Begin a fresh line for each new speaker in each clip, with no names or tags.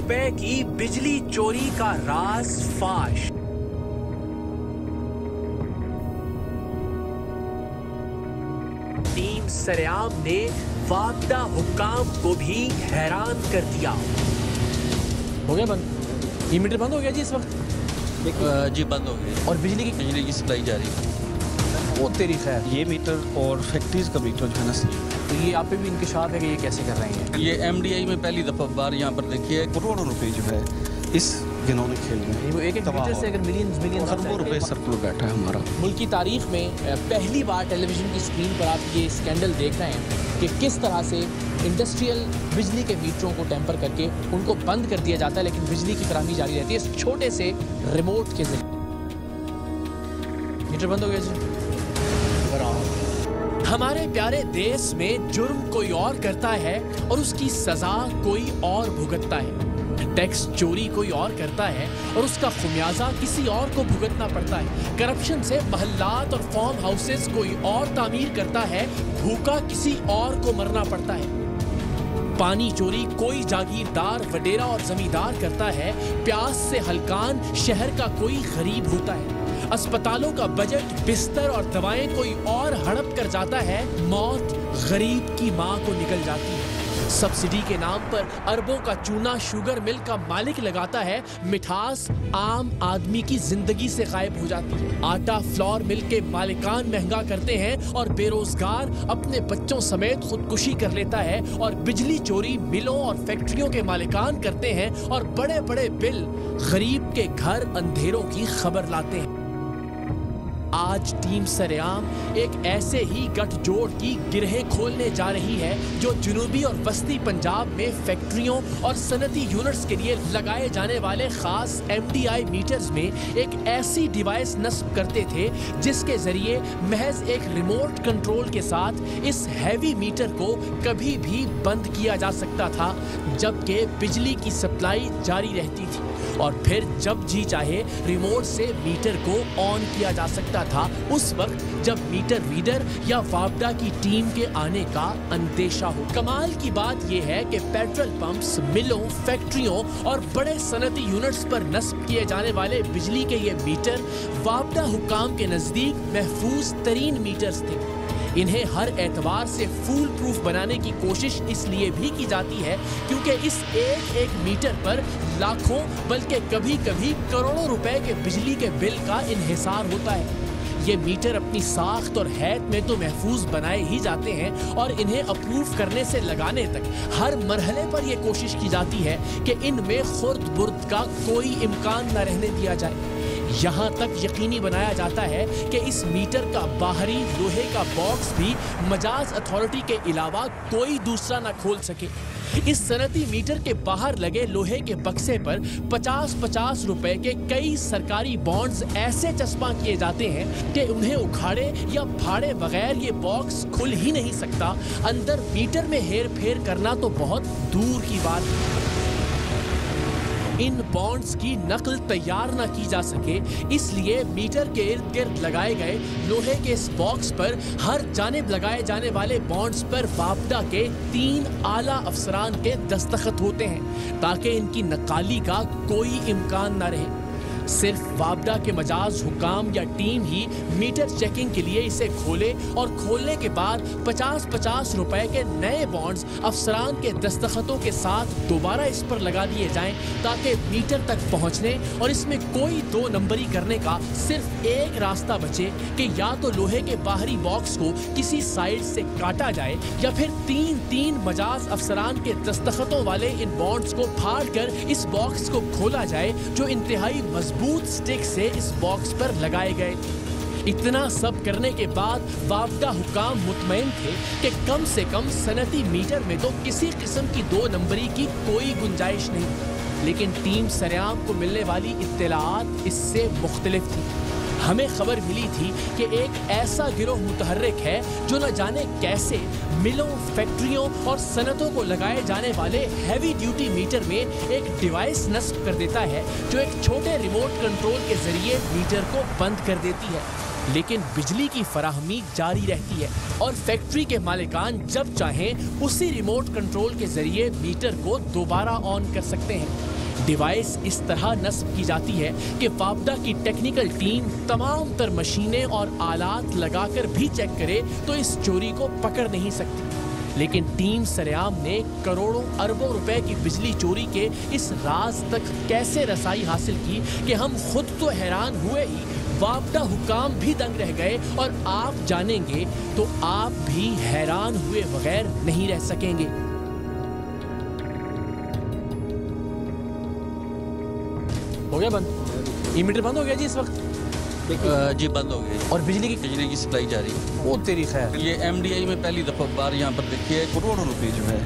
रुपए की बिजली चोरी का राज फाश। टीम सरेआम ने वापदा हुक्काम को भी हैरान कर दिया।
हो गया बंद? ये मीटर बंद हो गया जी इस वक्त?
जी बंद हो गया।
और बिजली की
सप्लाई जारी है।
वो तेरी खैर,
ये मीटर और फैक्ट्रीज का मीटर जो है ना सही,
तो ये आप पे भी इंकशाफ है कि ये कैसे कर रहे हैं?
ये MDI में पहली दफा बार यहाँ पर देखी है।
करोड़ों रुपए जो है इस गिनौने खेल में,
वो एक मीटर से अगर मिलियन
खरबों रुपए सर्कुलर बैठा है हमारा।
मुल्क की तारीख में पहली बार टेलीविजन की स्क्रीन पर आप ये स्कैंडल देख रहे हैं कि किस तरह से इंडस्ट्रियल बिजली के मीटरों को टेम्पर करके उनको बंद कर दिया जाता है, लेकिन बिजली की फराहमी जारी रहती है इस छोटे से रिमोट के जरिए। मीटर बंद हो गया जी। हमारे प्यारे देश में जुर्म कोई और करता है और उसकी सजा कोई और भुगतता है। टैक्स चोरी कोई और करता है और उसका खुमियाजा किसी और को भुगतना पड़ता है। करप्शन से महल्लात और फार्म हाउसेस कोई और तामीर करता है, भूखा किसी और को मरना पड़ता है। पानी चोरी कोई जागीरदार, वडेरा और जमींदार करता है, प्यास से हलकान शहर का कोई गरीब होता है। अस्पतालों का बजट, बिस्तर और दवाएं कोई और हड़प कर जाता है, मौत गरीब की मां को निकल जाती है। सब्सिडी के नाम पर अरबों का चूना शुगर मिल का मालिक लगाता है, मिठास आम आदमी की जिंदगी से गायब हो जाती है। आटा फ्लोर मिल के मालिकान महंगा करते हैं और बेरोजगार अपने बच्चों समेत खुदकुशी कर लेता है। और बिजली चोरी मिलों और फैक्ट्रियों के मालिकान करते हैं और बड़े बड़े बिल गरीब के घर अंधेरों की खबर लाते हैं। आज टीम सरेआम एक ऐसे ही गठजोड़ की गिरहें खोलने जा रही है जो जनूबी और वस्ती पंजाब में फैक्ट्रियों और सनती यूनिट्स के लिए लगाए जाने वाले खास MDI मीटर्स में एक ऐसी डिवाइस नस्ब करते थे जिसके जरिए महज एक रिमोट कंट्रोल के साथ इस हैवी मीटर को कभी भी बंद किया जा सकता था, जबकि बिजली की सप्लाई जारी रहती थी। और फिर जब जी चाहे रिमोट से मीटर को ऑन किया जा सकता था, उस वक्त जब मीटर रीडर या वापडा की टीम के आने का अंदेशा हो। कमाल की बात यह है कि पेट्रोल पंप्स, मिलों, फैक्ट्रियों और बड़े सनती यूनिट्स पर नस्ब किए जाने वाले बिजली के ये मीटर वापडा हुक्काम के नजदीक महफूज तरीन मीटर्स थे। इन्हें हर एतबार से फूल प्रूफ बनाने की कोशिश इसलिए भी की जाती है क्योंकि इस एक एक मीटर पर लाखों बल्कि कभी कभी करोड़ों रुपए के बिजली के बिल का इन्हिसार होता है। ये मीटर अपनी साख्त और हैत में तो महफूज बनाए ही जाते हैं और इन्हें अप्रूव करने से लगाने तक हर मरहले पर यह कोशिश की जाती है कि इनमें खुर्द बुर्द का कोई इम्कान न रहने दिया जाए। यहाँ तक यकीनी बनाया जाता है कि इस मीटर का बाहरी लोहे का बॉक्स भी मजाज अथॉरिटी के अलावा कोई दूसरा न खोल सके। इस सनती मीटर के बाहर लगे लोहे के बक्से पर 50-50 रुपए के कई सरकारी बॉन्ड्स ऐसे चस्पा किए जाते हैं कि उन्हें उखाड़े या फाड़े बगैर ये बॉक्स खुल ही नहीं सकता। अंदर मीटर में हेर फेर करना तो बहुत दूर की बात है। इन बॉन्ड्स की नकल तैयार ना की जा सके, इसलिए मीटर के इर्द गिर्द लगाए गए लोहे के इस बॉक्स पर हर जानिब लगाए जाने वाले बॉन्ड्स पर वापडा के 3 आला अफसरान के दस्तखत होते हैं ताकि इनकी नकाली का कोई इम्कान ना रहे। सिर्फ वापडा के मजाज हुकाम या टीम ही मीटर चेकिंग के लिए इसे खोले और खोलने के बाद 50-50 रुपए के नए बॉन्ड्स अफसरान के दस्तखतों के साथ दोबारा इस पर लगा दिए जाएं ताकि मीटर तक पहुंचने और इसमें कोई 2 नंबरी करने का सिर्फ एक रास्ता बचे कि या तो लोहे के बाहरी बॉक्स को किसी साइड से काटा जाए या फिर 3 मजाज अफसरान के दस्तखतों वाले इन बॉन्ड्स को फाड़ कर इस बॉक्स को खोला जाए जो इंतहाई मजबूत स्टिक से इस बॉक्स पर लगाए गए। इतना सब करने के बाद वापडा हुकाम मुतमईन थे कि कम से कम सनती मीटर में तो किसी किस्म की 2 नंबरी की कोई गुंजाइश नहीं। लेकिन टीम सरेआम को मिलने वाली इत्तलाआत इससे मुख्तलिफ थी। हमें खबर मिली थी कि एक ऐसा गिरोह मुतहर्रिक है जो न जाने कैसे मिलों, फैक्ट्रियों और सनतों को लगाए जाने वाले हैवी ड्यूटी मीटर में एक डिवाइस नस्ब कर देता है जो एक छोटे रिमोट कंट्रोल के जरिए मीटर को बंद कर देती है। लेकिन बिजली की फराहमी जारी रहती है और फैक्ट्री के मालिकान जब चाहें उसी रिमोट कंट्रोल के जरिए मीटर को दोबारा ऑन कर सकते हैं। डिवाइस इस तरह नस्ब की जाती है कि वापडा की टेक्निकल टीम तमाम तर मशीनें और आलात लगाकर भी चेक करे तो इस चोरी को पकड़ नहीं सकती। लेकिन टीम सरेआम ने करोड़ों अरबों रुपए की बिजली चोरी के इस राज तक कैसे रसाई हासिल की कि हम खुद तो हैरान हुए ही, वापडा हुकाम भी दंग रह गए और आप जानेंगे तो आप भी हैरान हुए बगैर नहीं रह सकेंगे। हो गया बंद? ये मीटर बंद हो गया जी इस वक्त?
जी बंद हो गए।
और बिजली की
सप्लाई जारी है।
वो तेरी खैर।
ये MDI में पहली दफा बार यहाँ पर देखी है।
करोड़ों रुपए जो है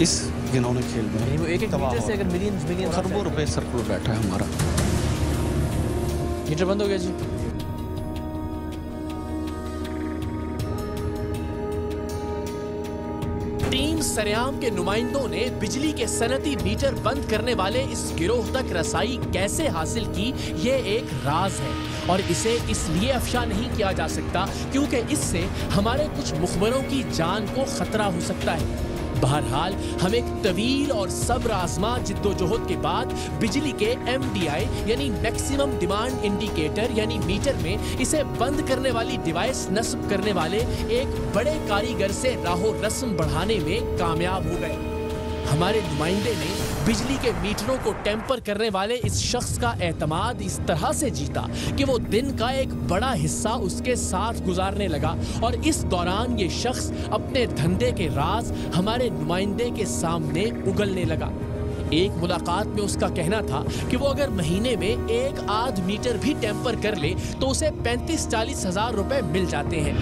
इस घिनौने खेल में
एक मीटर से अगर मिलियन
खरबों रुपए सर्कुलर बैठा है हमारा।
मीटर बंद हो गया जी। टीम सरेआम के नुमाइंदों ने बिजली के सनती मीटर बंद करने वाले इस गिरोह तक रसाई कैसे हासिल की, ये एक राज है और इसे इसलिए अफशा नहीं किया जा सकता क्योंकि इससे हमारे कुछ मुखबरों की जान को खतरा हो सकता है। बहरहाल हम एक तवील और सब्र आजमा जिद्दोजहद के बाद बिजली के MDI यानी मैक्सिमम डिमांड इंडिकेटर यानी मीटर में इसे बंद करने वाली डिवाइस नस्ब करने वाले एक बड़े कारीगर से राहो रस्म बढ़ाने में कामयाब हो गए। हमारे नुमाइंदे ने बिजली के मीटरों को टेम्पर करने वाले इस शख्स का एतमाद इस तरह से जीता कि वो दिन का एक बड़ा हिस्सा उसके साथ गुजारने लगा और इस दौरान ये शख्स अपने धंधे के राज हमारे नुमाइंदे के सामने उगलने लगा। एक मुलाकात में उसका कहना था कि वो अगर महीने में एक आध मीटर भी टेम्पर कर ले तो उसे 35-40 हजार रुपए मिल जाते हैं।